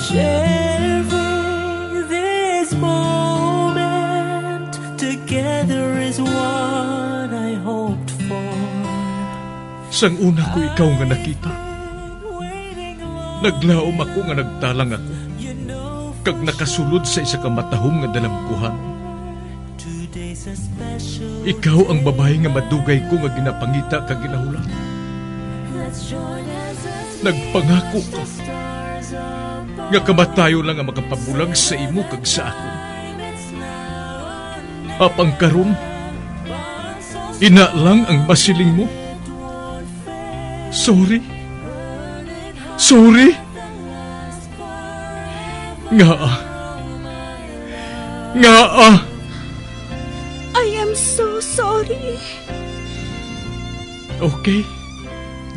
Sharing this moment together is what I hoped for. Sang una ko ikaw nga nakita, naglaom ako nga nagtalang ako, kag nakasulod sa isa ka matahom nga dalagkuhan. Ikaw ang babae nga madugay ko nga ginapangita kag ginahulan. Nagpangako ka nga kamatayo lang ang makapabulag sa imo kag sa ako. Apang karon, ina lang ang masiling mo. Sorry. Sorry. Nga. I am so sorry. Okay,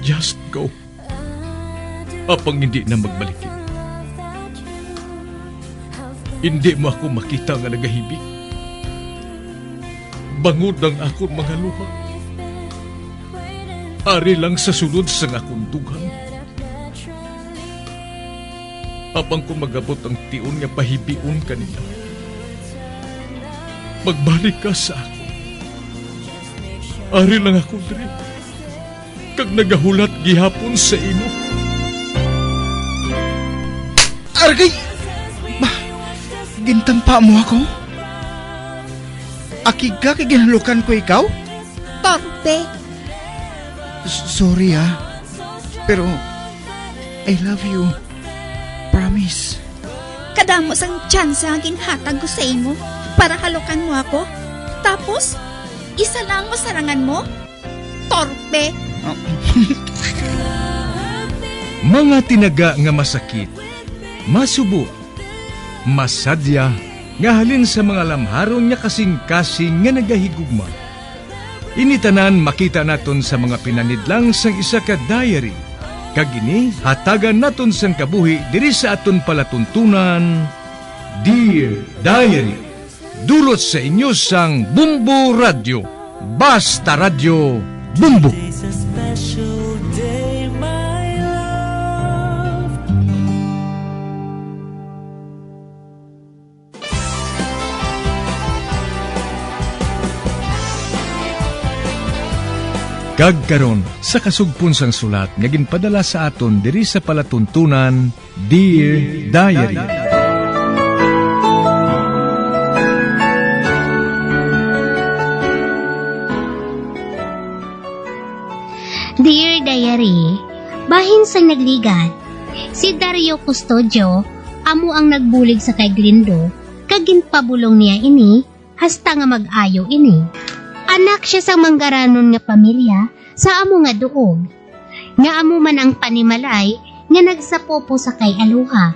just go. Apang hindi na magbalikin. Hindi mo ako makita nga nagahibig. Bangod ang akong mga luha. Ari lang sa sulod sa akong dugang. Apang ko magabot ang tiun nga pahibiun kanila. Magbalik ka sa ako. Ari lang ako diri. Kag nagahulat gihapon sa imo. Argay! Gintampa mo ako? Akig ka kay ginalukan ko ikaw? Torpe. Sorry pero I love you. Promise. Kadamo sang tsansa ang ginhatag ko sa imo para halukan mo ako. Tapos, isa lang masarangan mo? Torpe. Mga tinaga nga masakit, masubo, masadya, nga halin sa mga lamharon nga kasing-kasing nga nagahigugma. Initanan makita naton sa mga pinanidlang sang isa ka diary. Kagini, hatagan naton sang kabuhi diri sa aton palatuntunan, Dear Diary. Dulot sa inyo sang Bumbo Radio. Basta Radio Bumbo. It's a special day, my love. Kagkaron sa kasugpon sang sulat nga ginpadala sa aton diri sa palatuntunan, Dear Diary. Dear Diary, bahin sang nagligat, si Dario Custodio, amo ang nagbulig sa kay Glindo, kag ginpabulong niya ini, hasta nga mag-ayo ini. Anak siya sa manggaranon nga pamilya sa amo nga duog. Nga amo man ang panimalay nga nagsapopo sa kay aluha.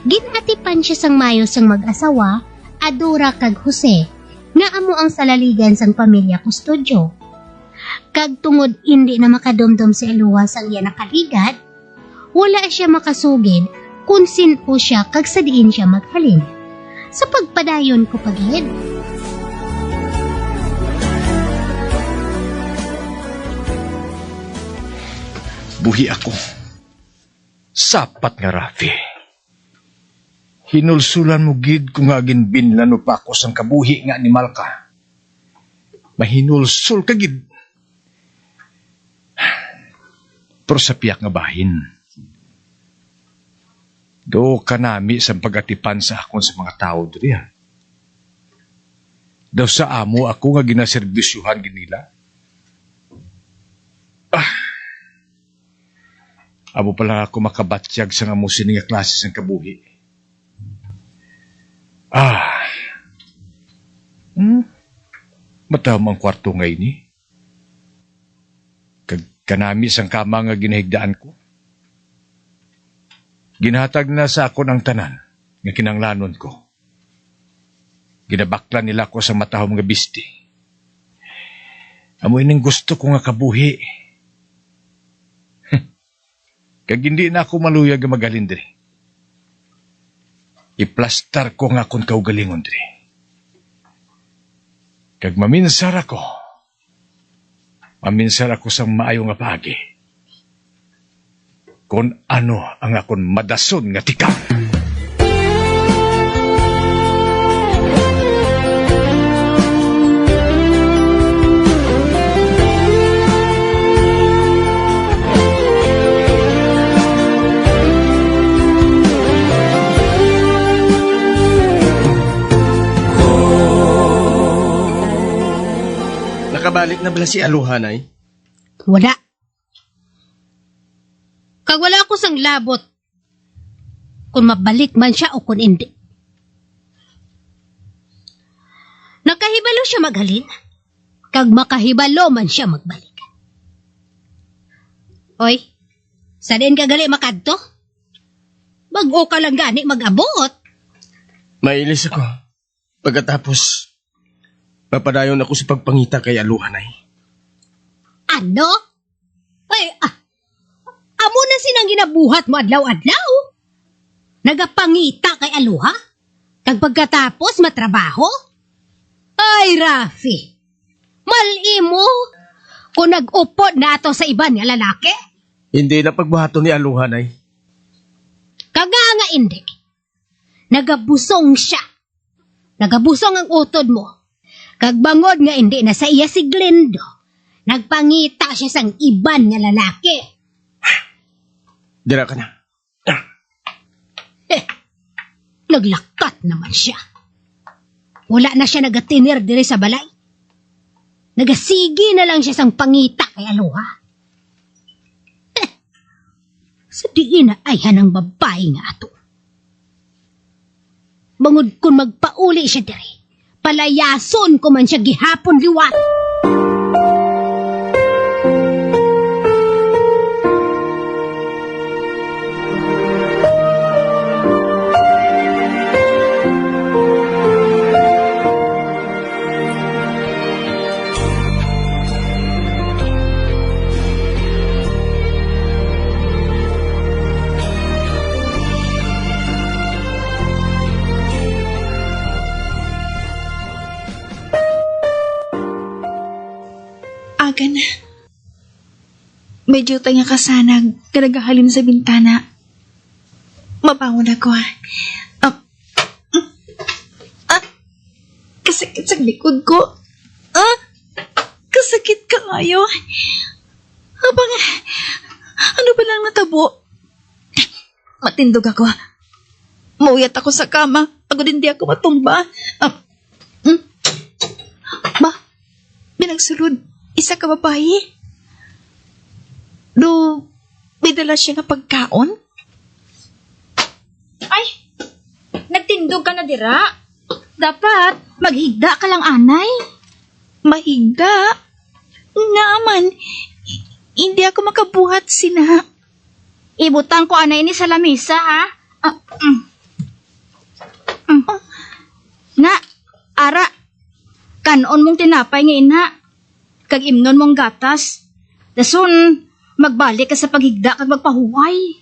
Ginatipan siya sang mayo sang mag-asawa, Adora kag Jose, nga amo ang salaligan sang pamilya Custodio. Kag tungod hindi na makadumdum si aluha sang iya nakaligat, wala siya makasugid kung sinpo siya kag sa diin siya maghalin. Sa pagpadayon ko pagid. Buhi ako. Sapat nga, Rafi. Hinulsulan mo gid kung nga ginbinlan pa ako sang kabuhi nga animal ka. Mahinulsul ka gid. Pero sa piyak nga bahin. Do kanami sa pagatipan sa akon sa mga tao diri. Daw sa amo ako nga ginaserbisyuhan ginila. Amo pala ako makabatsyag sa nga musin nga klase ng kabuhi. Matawag ang kwarto ngay ni. Kanami sang kama nga ginahigdaan ko. Ginhatag na sa ako ng tanan nga kinanglanon ko. Ginabaklan nila ko sa matahom nga bisti. Amoy ning gusto ko nga kabuhi. Kag hindi na ako maluyag nga magalin diri. Iplastar ko nga akong kaugalingon diri. Kag maminsar ako sa maayo nga paagi. kung ano ang akon madason nga tika. Nakabalik na bala si Aluhanay? Wala. Kag wala ako sang labot. Kung mabalik man siya o kung hindi. Nakahibalo siya maghalin. Kag makahibalo man siya magbalik. Oy, sa din ka gali makadto? Bago ka lang gani mag-abot. Mailis ako. Pagkatapos, papadayon ako sa pagpangita kay Aluhanay. Ano? Ay, amo na sinang ginabuhat mo adlaw-adlaw. Nagapangita kay Aluha? Kag pagkatapos matrabaho? Ay, Rafi, mali mo kung nag-upod na ato sa iba niya lalaki? Hindi na pagbuhato ni Aluhanay. Kaga nga hindi. Nagabusong siya. Nagabusong ang utod mo. Kag bangod nga hindi na sa iya si Glendo. Nagpangita siya sang iban nga lalaki. Dira ka na. Naglakat naman siya. Wala na siya nagatinir diri sa balay. Nagasigi na lang siya sang pangita kay Aluha. Sa diin na ayhan ng babae nga ato. Bangod kung magpauli siya diri, palayason ko man siya gihapon liwat. Agan. Medyo tanga ka sana, garagahalin sa bintana. Mabangon ako. Kasakit sa likod ko. Kasakit ka kayo. Abang, ano ba lang natabo? Matindog ako. Mauyat ako sa kama. Pagod hindi ako matumba. Binagsulod. Isa ka babae? Do, may dala siya nga pagkaon? Ay, nagtindog ka na dira. Dapat, maghigda ka lang, anay. Mahigda? Nga man, hindi ako makabuhat sina. Ibutang ko, anay, ni sa lamisa, ha? Na, ara, kanon mong tinapay ngayon, ha? Kag imnon mong gatas. Dason, magbalik ka sa paghigda kag magpahuway.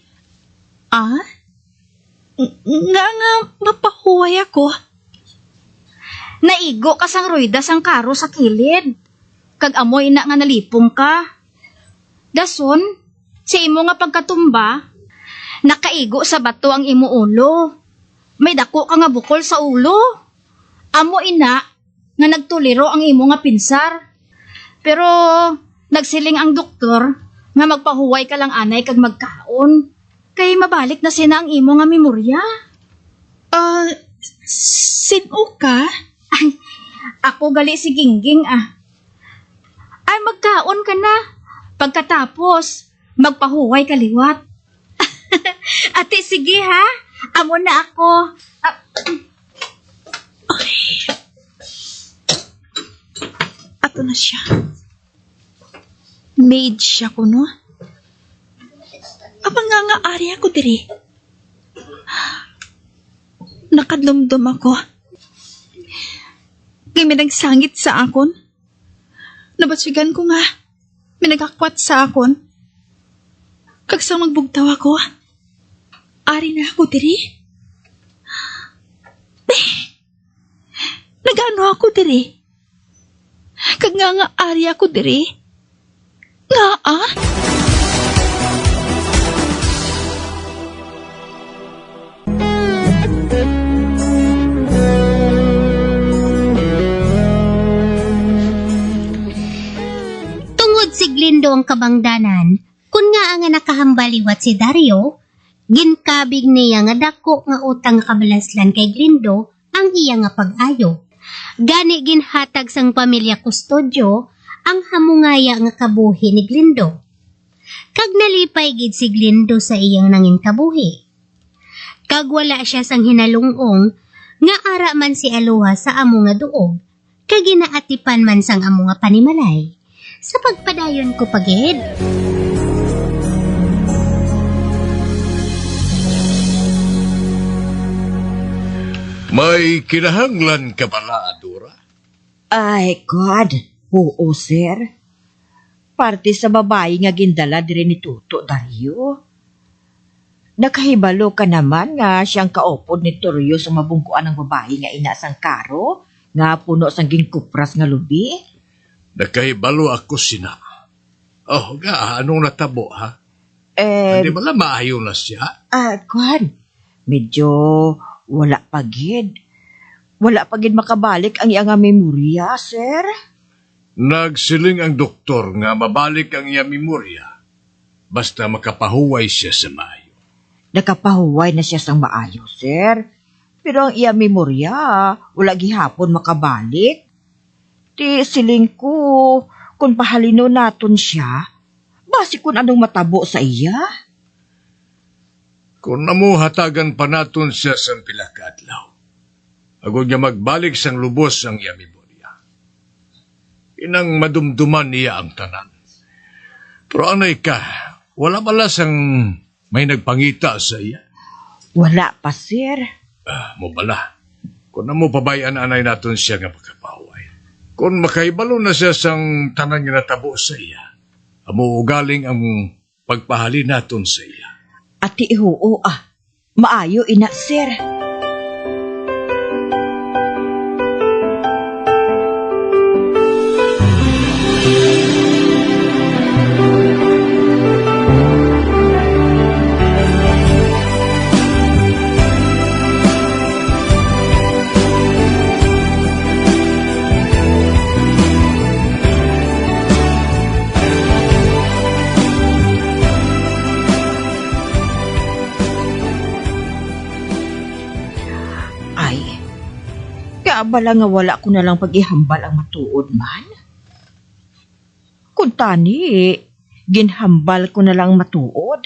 Nga, mapahuway ako. Naigo ka sang ruida sang karo sa kilid. Kag amoy na nga nalipong ka. Dason, si imo nga pagkatumba, nakaigo sa bato ang imo ulo. May dako ka nga bukol sa ulo. Amoy na nga nagtuliro ang imo nga pinsar. Pero nagsiling ang doktor nga magpahuway ka lang anay kag magkaon. Kay mabalik na sina ang imo nga memorya. Sino ka? Ay, ako gali si Gingging Ay, magkaon ka na. Pagkatapos, magpahuway ka liwat. Ate, sige ha. Amo na ako. Ato na siya. Maid siya ko, no? Abang nga ari ako diri. Nakadumdum ako. Kaya may nagsangit sa akon. Nabatsigan ko nga. May nagakwat sa akon. Kagsang magbugtaw ako. Ari na ako diri. Nagano ako diri. Kag nga ari ako diri. Nga kabangdanan, kun nga ang nakahambaliwat si Dario, ginkabig niya nga dako nga utang nga kabalaslan kay Glindo ang iya nga pag-ayo. Gani ginhatag sang pamilya Custodio ang hamungaya nga kabuhi ni Glindo. Kag nalipay gid si Glindo sa iyang nangin kabuhi. Kag wala siya sang hinalungong nga ara man si Aluha sa amo nga duog, kag ginaatipan man sang amo nga panimalay. Sa pagpadayon ko pagid. May kinahanglan ka pala, Adora? Ay, God. Oo, sir. Parte sa babae nga gindala dire ni Tuto, Dario. Nakahibalo ka naman nga siyang kaopod ni Torrio sa mabungkuan ng babae nga ina sang karo, nga puno sang ginkupras nga lubi. Nakahibalo ako sina. Oh, nga, anong natabo, ha? Hindi ba lang maayo na siya? God. Medyo wala pagid. Wala pagid makabalik ang iyang nga memorya, sir. Nagsiling ang doktor nga mabalik ang iya memorya basta makapahuway siya sa maayo. Nakapahuway na siya sang maayo, sir. Pero ang iya memorya, wala gihapon makabalik. Ti siling ko, kung pahalino naton siya, basi kung anong matabo sa iya. Kung namuhatagan pa naton siya sa pilakadlaw, agod niya magbalik sang lubos ang iya memorya. Inang madumduman niya ang tanan. Pero anay ka, wala pala sang may nagpangita sa iya. Wala pa, sir. Mo bala, kung namo pabayan anay naton siya nga pagkapaway. Kung makaibalo na siya sang tanan nga natabo sa iya, amo ugaling ang pagpahali naton sa iya. Ati ihuo, maayo ina, sir. Bala nga wala ko na lang pag-ihambal ang matuod man. Kung tani, ginhambal ko na lang matuod.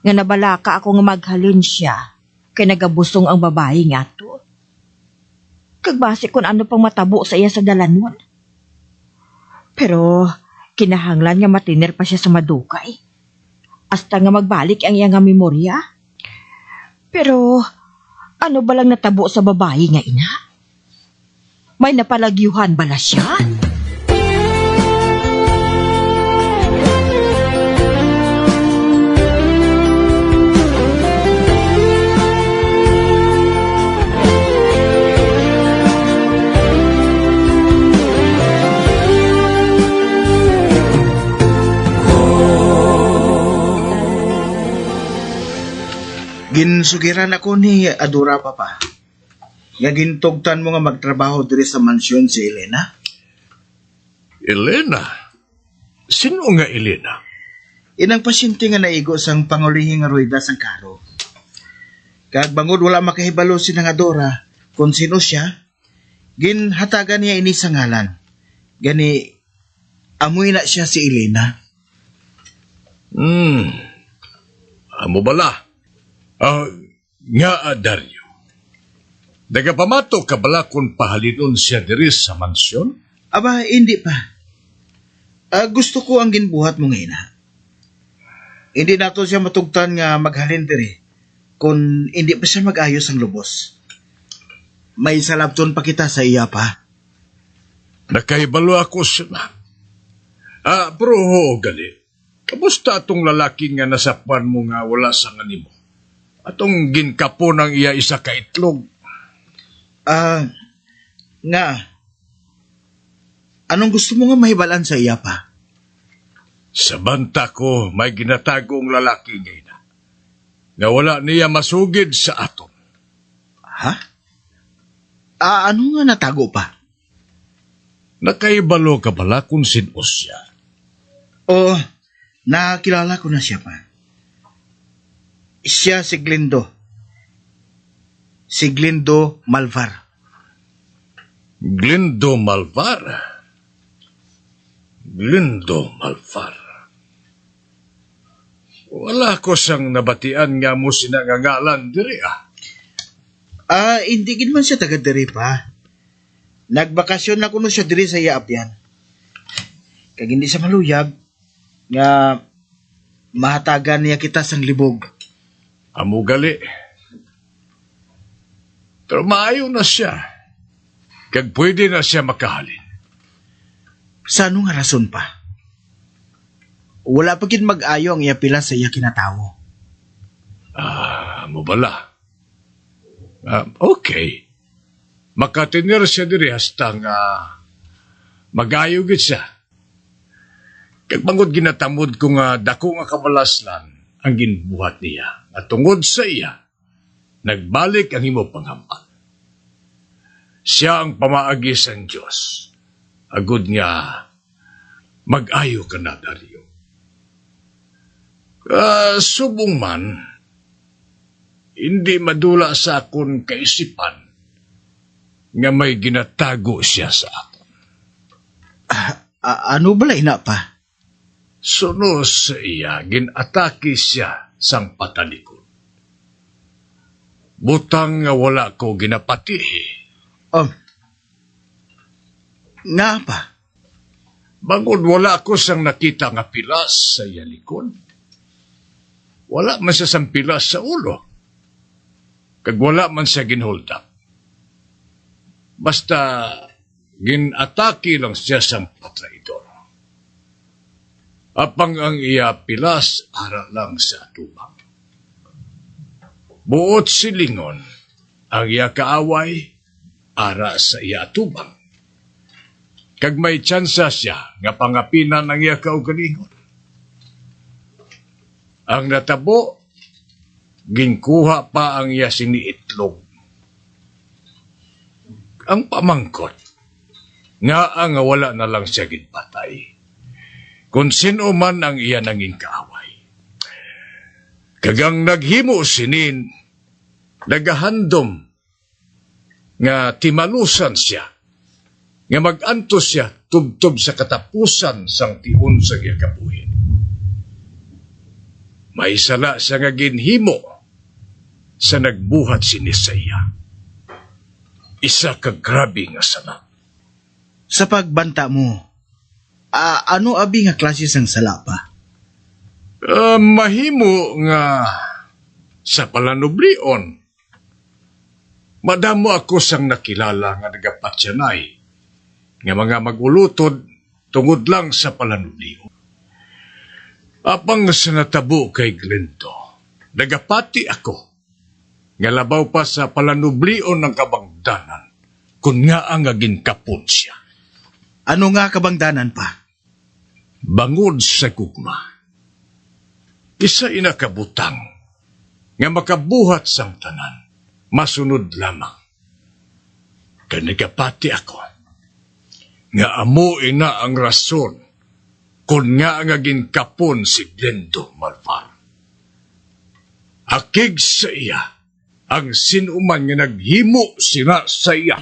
Nga nabalaka ako nga maghalin siya, kay nagabusong ang babae nga to. Kagbase kung ano pang matabo sa iya sa dalanon. Pero, kinahanglan nga matiner pa siya sa madukay. Hasta nga magbalik ang iya nga memorya. Pero, ano ba lang natabo sa babae nga ina? May napalagyuhan bala siya? Ginsugiran ako ni Adora, Papa. Nga gintugtan mo nga magtrabaho diri sa mansyon si Elena. Elena? Sino nga Elena? Inang pasyente nga naigo sang pangulihing nga rueda sang karo. Kag bangod wala makahibalo si nang Adora kung sino siya, ginhatagan niya ini sa ngalan. Gani, amoy na siya si Elena. Amo bala? Nga, Dario. Nagapamato ka bala kung pahalinon siya diri sa mansyon? Aba, hindi pa. Gusto ko ang ginbuhat mo ngayon. Hindi nato siya matugtan nga maghalin diri kung hindi pa siya mag-ayos ang lubos. May salabton pa kita sa iya pa. Nakaibalo ako siya. Pero ho, gali. Kamusta atong lalaki nga nasapan mo nga wala sa nganimo? Atong ginkapo ng iya isa ka itlog. Nga. Anong gusto mo nga mahibalan sa iya pa? Sa banta ko, may ginatagong lalaki ngayon na wala niya masugid sa aton. Ha? Ano nga natago pa? Nakaibalo ka bala kung sinos siya? Oo, nakilala ko na siya pa. Siya si Glindo. Si Glindo Malvar. Glindo Malvar. Glindo Malvar. Wala ko sang nabatian nga mo sinangangalan diri Hindi gid man siya taga diri pa. Nagbakasyon na kuno siya diri sa Yaapyan. Kag hindi siya maluyag nga mahatagan niya kita sang libog. Amo gali. Pero maayo na siya. Kag pwede na siya makahalin. Sa ano nga rason pa? Wala pa gid mag-ayo ang iya pila sa iya kinatawo. Amo bala. Okay. Makatinir siya diri hasta nga mag-ayo gid siya. Kag bangod ginatamod ko nga dako nga kabalaslan ang ginbuhat niya. At tungod sa iya, nagbalik ang imo panghambal. Siya ang pamaagi sa Diyos. Agud nga, mag-ayo ka na, Dario. Subong man, hindi madula sa akon kaisipan nga may ginatago siya sa akon. Ano bala ina pa? Suno sa iya, ginatake siya sang patalikod. Butang nga wala ko ginapatihi. Nga pa? Bangod wala ko sang nakita nga pilas sa iya likod. Wala man siya sang pilas sa ulo. Kag wala man siya ginhold up. Basta ginatake lang siya sang patraidor. Apang ang iya pilas ara lang sa atubang. Buot silingon ang iya kaaway ara sa iya atubang. Kag may tsansa siya nga pangapinan ang iya kaugalingon. Ang natabo, ginkuha pa ang iya siniitlog. Ang pamangkot, nga ang wala na lang siya ginpatay. Kung sino man ang iya nanging kaaway. Kagang naghimo sinin, nagahandom, nga timalusan siya, nga mag-antos siya tubtob sa katapusan sang tiun sa iya kabuhin. May sala siya nga ginhimo sa nagbuhat si Nisaya. Isa ka grabe nga sala. Sa pagbanta mo, ano abi nga klase sang sala pa? Mahimo nga sa palanublion. Madamo ako sang nakilala nga nagapatyanay nga mga magulutod tungod lang sa palanublion. Apang sa natabo kay Glindo, nagapati ako nga labaw pa sa palanublion ng kabangdanan kung nga ang aging kapon siya. Ano nga kabangdanan pa? Bangod sa gugma. Isa inakabutang nga makabuhat sang tanan, masunod lamang. Kanagapati ako nga amo ina ang rason kung nga ang aging kapon si Glindo Malvar. Akig sa iya ang sinuman nga naghimo sina sa iya.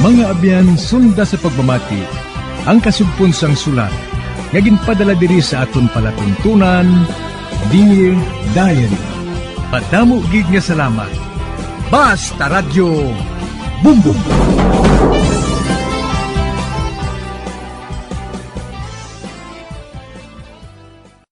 Mga abyan, sunda sa pagmamati, ang kasugpon sang sulat, nga ginpadala diri sa aton palatuntunan, Dear Diary. Padamo gid nga salamat. Basta Radio Bumbum.